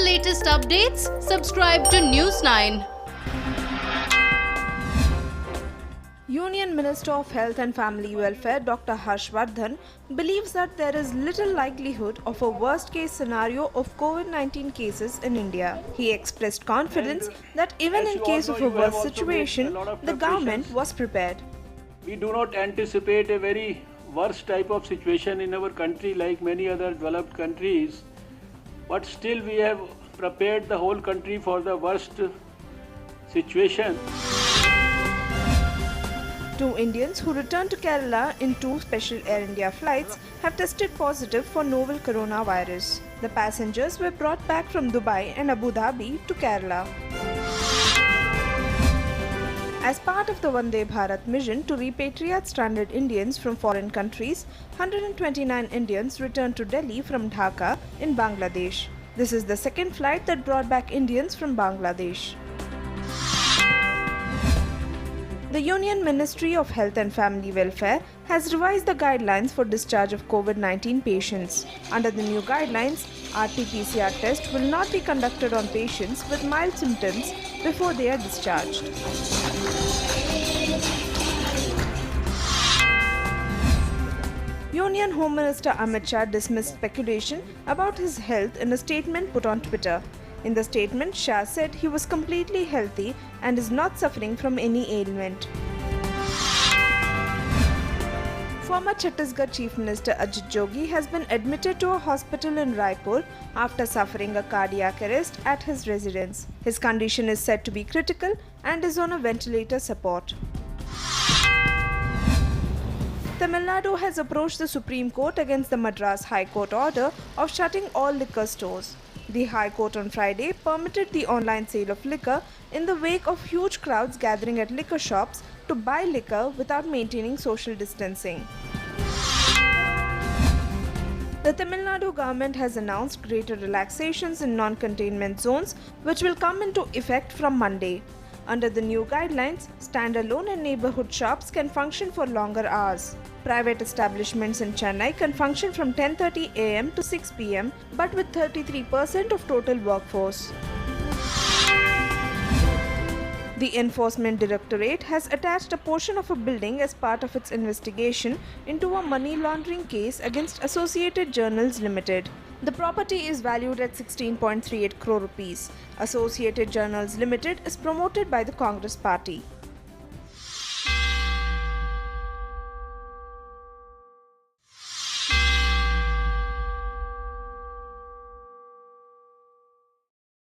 latest updates, subscribe to News 9. Union Minister of Health and Family Welfare Dr. Harshvardhan believes that there is little likelihood of a worst-case scenario of COVID-19 cases in India. He expressed confidence that even in case of a worst situation, the government was prepared. We do not anticipate a very worst type of situation in our country like many other developed countries, but still we have prepared the whole country for the worst situation. Two Indians who returned to Kerala in two special Air India flights have tested positive for novel coronavirus. The passengers were brought back from Dubai and Abu Dhabi to Kerala. As part of the Vande Bharat mission to repatriate stranded Indians from foreign countries, 129 Indians returned to Delhi from Dhaka in Bangladesh. This is the second flight that brought back Indians from Bangladesh. The Union Ministry of Health and Family Welfare has revised the guidelines for discharge of COVID-19 patients. Under the new guidelines, RT-PCR test will not be conducted on patients with mild symptoms before they are discharged. Union Home Minister Amit Shah dismissed speculation about his health in a statement put on Twitter. In the statement, Shah said he was completely healthy and is not suffering from any ailment. Former Chhattisgarh Chief Minister Ajit Jogi has been admitted to a hospital in Raipur after suffering a cardiac arrest at his residence. His condition is said to be critical and is on a ventilator support. Tamil Nadu has approached the Supreme Court against the Madras High Court order of shutting all liquor stores. The High Court on Friday permitted the online sale of liquor in the wake of huge crowds gathering at liquor shops to buy liquor without maintaining social distancing. The Tamil Nadu government has announced greater relaxations in non-containment zones, which will come into effect from Monday. Under the new guidelines, standalone and neighborhood shops can function for longer hours. Private establishments in Chennai can function from 10:30 am to 6 pm, but with 33% of total workforce. The Enforcement Directorate has attached a portion of a building as part of its investigation into a money laundering case against Associated Journals Limited. The property is valued at 16.38 crore rupees. Associated Journals Limited is promoted by the Congress Party.